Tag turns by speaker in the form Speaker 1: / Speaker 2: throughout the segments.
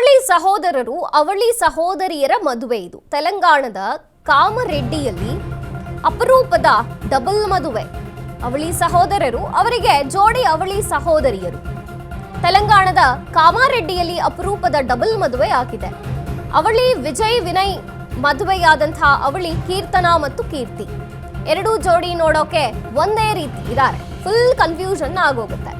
Speaker 1: ಅವಳಿ ಸಹೋದರರು ಅವಳಿ ಸಹೋದರಿಯರ ಮದುವೆ ಇದು. ತೆಲಂಗಾಣದ ಕಾಮರೆಡ್ಡಿಯಲ್ಲಿ ಅಪರೂಪದ ಡಬಲ್ ಮದುವೆ. ಅವಳಿ ಸಹೋದರರು, ಅವರಿಗೆ ಜೋಡಿ ಅವಳಿ ಸಹೋದರಿಯರು. ತೆಲಂಗಾಣದ ಕಾಮಾರೆಡ್ಡಿಯಲ್ಲಿ ಅಪರೂಪದ ಡಬಲ್ ಮದುವೆ ಆಗಿದೆ. ಅವಳಿ ವಿಜಯ್ ವಿನಯ್ ಮದುವೆಯಾದಂತಹ ಅವಳಿ ಕೀರ್ತನಾ ಮತ್ತು ಕೀರ್ತಿ, ಎರಡೂ ಜೋಡಿ ನೋಡೋಕೆ ಒಂದೇ ರೀತಿ ಇದ್ದಾರೆ. ಫುಲ್ ಕನ್ಫ್ಯೂಷನ್ ಆಗೋಗುತ್ತೆ.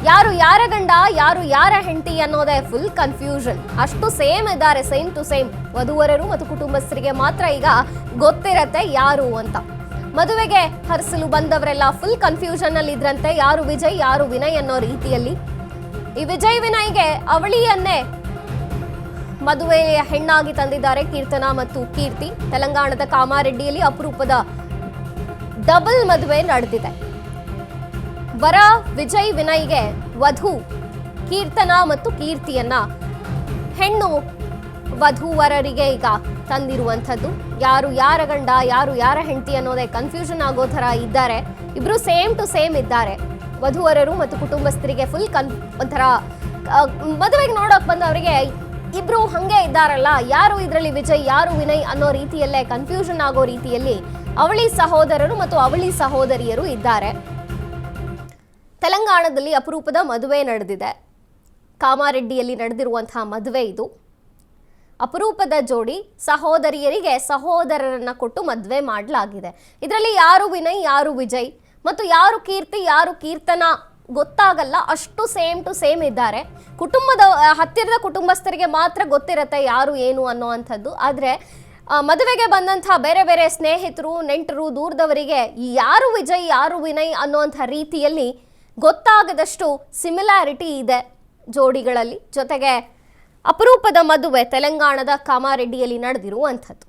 Speaker 1: ಯಾರು ಯಾರ ಗಂಡ, ಯಾರು ಯಾರ ಹೆಂಡತಿ ಅನ್ನೋದೇ ಫುಲ್ ಕನ್ಫ್ಯೂಷನ್. ಅಷ್ಟು ಸೇಮ್ ಇದ್ದಾರೆ, ಸೇಮ್ ಟು ಸೇಮ್. ವಧುವರರು ಮತ್ತು ಕುಟುಂಬಸ್ಥರಿಗೆ ಮಾತ್ರ ಈಗ ಗೊತ್ತಿರತ್ತೆ ಯಾರು ಅಂತ. ಮದುವೆಗೆ ಹರಿಸಲು ಬಂದವರೆಲ್ಲ ಫುಲ್ ಕನ್ಫ್ಯೂಷನ್ ಅಲ್ಲಿ ಇದ್ರಂತೆ, ಯಾರು ವಿಜಯ್ ಯಾರು ವಿನಯ್ ಅನ್ನೋ ರೀತಿಯಲ್ಲಿ. ಈ ವಿಜಯ್ ವಿನಯ್ಗೆ ಅವಳಿಯನ್ನೇ ಮದುವೆಯ ಹೆಣ್ಣಾಗಿ ತಂದಿದ್ದಾರೆ ಕೀರ್ತನಾ ಮತ್ತು ಕೀರ್ತಿ. ತೆಲಂಗಾಣದ ಕಾಮಾರೆಡ್ಡಿಯಲ್ಲಿ ಅಪರೂಪದ ಡಬಲ್ ಮದುವೆ ನಡೆದಿದೆ. ವರ ವಿಜಯ್ ವಿನಯ್ಗೆ ವಧು ಕೀರ್ತನಾ ಮತ್ತು ಕೀರ್ತಿಯನ್ನ ಹೆಣ್ಣು ವಧುವರರಿಗೆ ಈಗ ತಂದಿರುವಂಥದ್ದು. ಯಾರು ಯಾರ ಗಂಡ, ಯಾರು ಯಾರ ಹೆಂಡತಿ ಅನ್ನೋದೇ ಕನ್ಫ್ಯೂಷನ್ ಆಗೋ ಥರ ಇದ್ದಾರೆ. ಇಬ್ರು ಸೇಮ್ ಟು ಸೇಮ್ ಇದ್ದಾರೆ. ವಧುವರರು ಮತ್ತು ಕುಟುಂಬಸ್ಥರಿಗೆ ಫುಲ್ ಒಂಥರ ಮದುವೆಗೆ ನೋಡೋಕೆ ಬಂದವರಿಗೆ ಇಬ್ರು ಹಂಗೆ ಇದ್ದಾರಲ್ಲ, ಯಾರು ಇದರಲ್ಲಿ ವಿಜಯ್ ಯಾರು ವಿನಯ್ ಅನ್ನೋ ರೀತಿಯಲ್ಲೇ ಕನ್ಫ್ಯೂಷನ್ ಆಗೋ ರೀತಿಯಲ್ಲಿ ಅವಳಿ ಸಹೋದರರು ಮತ್ತು ಅವಳಿ ಸಹೋದರಿಯರು ಇದ್ದಾರೆ. ತೆಲಂಗಾಣದಲ್ಲಿ ಅಪರೂಪದ ಮದುವೆ ನಡೆದಿದೆ. ಕಾಮಾರೆಡ್ಡಿಯಲ್ಲಿ ನಡೆದಿರುವಂತಹ ಮದುವೆ ಇದು. ಅಪರೂಪದ ಜೋಡಿ ಸಹೋದರಿಯರಿಗೆ ಸಹೋದರರನ್ನ ಕೊಟ್ಟು ಮದುವೆ ಮಾಡಲಾಗಿದೆ. ಇದರಲ್ಲಿ ಯಾರು ವಿನಯ್ ಯಾರು ವಿಜಯ್ ಮತ್ತು ಯಾರು ಕೀರ್ತಿ ಯಾರು ಕೀರ್ತನಾ ಗೊತ್ತಾಗಲ್ಲ, ಅಷ್ಟು ಸೇಮ್ ಟು ಸೇಮ್ ಇದ್ದಾರೆ. ಕುಟುಂಬದ ಹತ್ತಿರದ ಕುಟುಂಬಸ್ಥರಿಗೆ ಮಾತ್ರ ಗೊತ್ತಿರತ್ತೆ ಯಾರು ಏನು ಅನ್ನೋ ಅಂಥದ್ದು. ಆದರೆ ಮದುವೆಗೆ ಬಂದಂತಹ ಬೇರೆ ಬೇರೆ ಸ್ನೇಹಿತರು ನೆಂಟರು ದೂರದವರಿಗೆ ಯಾರು ವಿಜಯ್ ಯಾರು ವಿನಯ್ ಅನ್ನೋಂಥ ರೀತಿಯಲ್ಲಿ ಗೊತ್ತಾಗದಷ್ಟು ಸಿಮಿಲಾರಿಟಿ ಇದೆ ಜೋಡಿಗಳಲ್ಲಿ. ಜೊತೆಗೆ ಅಪರೂಪದ ಮದುವೆ ತೆಲಂಗಾಣದ ಕಾಮಾರೆಡ್ಡಿಯಲ್ಲಿ ನಡೆದಿರುವಂಥದ್ದು.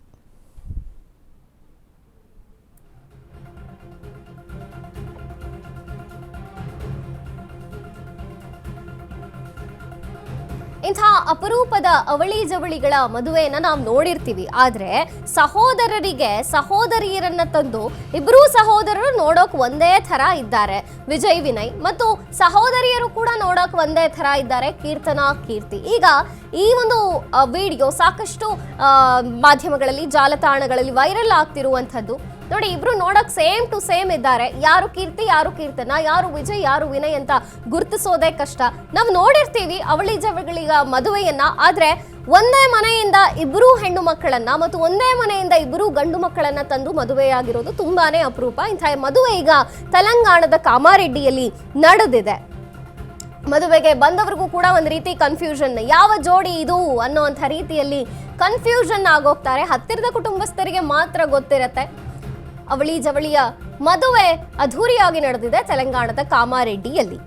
Speaker 1: ಇಂಥ ಅಪರೂಪದ ಅವಳಿ ಜವಳಿಗಳ ಮದುವೆಯನ್ನ ನಾವು ನೋಡಿರ್ತೀವಿ. ಆದ್ರೆ ಸಹೋದರರಿಗೆ ಸಹೋದರಿಯರನ್ನ ತಂದು ಇಬ್ಬರೂ ಸಹೋದರರು ನೋಡೋಕ್ ಒಂದೇ ಥರ ಇದ್ದಾರೆ, ವಿಜಯ್ ವಿನಯ್, ಮತ್ತು ಸಹೋದರಿಯರು ಕೂಡ ನೋಡೋಕ್ ಒಂದೇ ಥರ ಇದ್ದಾರೆ, ಕೀರ್ತನಾ ಕೀರ್ತಿ. ಈಗ ಈ ಒಂದು ವಿಡಿಯೋ ಸಾಕಷ್ಟು ಮಾಧ್ಯಮಗಳಲ್ಲಿ ಜಾಲತಾಣಗಳಲ್ಲಿ ವೈರಲ್ ಆಗ್ತಿರುವಂಥದ್ದು. ನೋಡಿ, ಇಬ್ರು ನೋಡಕ್ ಸೇಮ್ ಟು ಸೇಮ್ ಇದ್ದಾರೆ. ಯಾರು ಕೀರ್ತಿ ಯಾರು ಕೀರ್ತನಾ, ಯಾರು ವಿಜಯ್ ಯಾರು ವಿನಯ್ ಅಂತ ಗುರುತಿಸೋದೇ ಕಷ್ಟ. ನಾವು ನೋಡಿರ್ತೀವಿ ಅವಳಿ ಜವಳಿಗಳ ಮದುವೆಯನ್ನ. ಆದ್ರೆ ಒಂದೇ ಮನೆಯಿಂದ ಇಬ್ಬರೂ ಹೆಣ್ಣು ಮಕ್ಕಳನ್ನ ಮತ್ತು ಒಂದೇ ಮನೆಯಿಂದ ಇಬ್ಬರೂ ಗಂಡು ಮಕ್ಕಳನ್ನ ತಂದು ಮದುವೆಯಾಗಿರೋದು ತುಂಬಾನೇ ಅಪರೂಪ. ಇಂಥ ಮದುವೆ ಈಗ ತೆಲಂಗಾಣದ ಕಾಮಾರೆಡ್ಡಿಯಲ್ಲಿ ನಡೆದಿದೆ. ಮದುವೆಗೆ ಬಂದವರಿಗೂ ಕೂಡ ಒಂದು ರೀತಿ ಕನ್ಫ್ಯೂಷನ್, ಯಾವ ಜೋಡಿ ಇದು ಅನ್ನೋಂಥ ರೀತಿಯಲ್ಲಿ ಕನ್ಫ್ಯೂಷನ್ ಆಗೋಗ್ತಾರೆ. ಹತ್ತಿರದ ಕುಟುಂಬಸ್ಥರಿಗೆ ಮಾತ್ರ ಗೊತ್ತಿರತ್ತೆ. ಅವಳಿ ಜವಳಿಯ ಮದುವೆ ಅದ್ಧೂರಿಯಾಗಿ ನಡೆದಿದೆ ತೆಲಂಗಾಣದ ಕಾಮಾರೆಡ್ಡಿಯಲ್ಲಿ.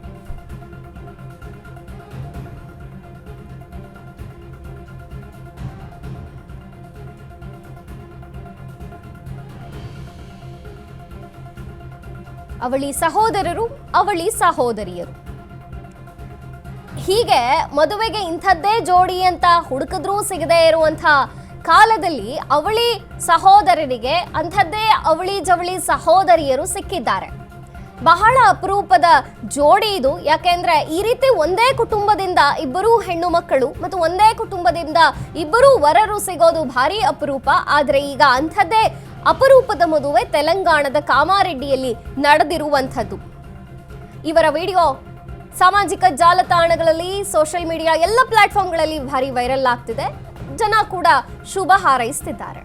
Speaker 1: ಅವಳಿ ಸಹೋದರರು ಅವಳಿ ಸಹೋದರಿಯರು, ಹೀಗೆ ಮದುವೆಗೆ ಇಂಥದ್ದೇ ಜೋಡಿ ಅಂತ ಹುಡುಕಿದ್ರೂ ಸಿಗದೇ ಇರುವಂಥ ಕಾಲದಲ್ಲಿ ಅವಳಿ ಸಹೋದರರಿಗೆ ಅಂಥದ್ದೇ ಅವಳಿ ಜವಳಿ ಸಹೋದರಿಯರು ಸಿಕ್ಕಿದ್ದಾರೆ. ಬಹಳ ಅಪರೂಪದ ಜೋಡಿ ಇದು. ಯಾಕೆಂದ್ರೆ ಈ ರೀತಿ ಒಂದೇ ಕುಟುಂಬದಿಂದ ಇಬ್ಬರೂ ಹೆಣ್ಣು ಮಕ್ಕಳು ಮತ್ತು ಒಂದೇ ಕುಟುಂಬದಿಂದ ಇಬ್ಬರೂ ವರರು ಸಿಗೋದು ಭಾರಿ ಅಪರೂಪ. ಆದ್ರೆ ಈಗ ಅಂಥದ್ದೇ ಅಪರೂಪದ ಮದುವೆ ತೆಲಂಗಾಣದ ಕಾಮಾರೆಡ್ಡಿಯಲ್ಲಿ ನಡೆದಿರುವಂಥದ್ದು. ಇವರ ವಿಡಿಯೋ ಸಾಮಾಜಿಕ ಜಾಲತಾಣಗಳಲ್ಲಿ, ಸೋಷಿಯಲ್ ಮೀಡಿಯಾ ಎಲ್ಲ ಪ್ಲಾಟ್ಫಾರ್ಮ್ಗಳಲ್ಲಿ ಭಾರಿ ವೈರಲ್ ಆಗ್ತಿದೆ. ಜನ ಕೂಡ ಶುಭ ಹಾರೈಸ್ತಿದ್ದಾರೆ.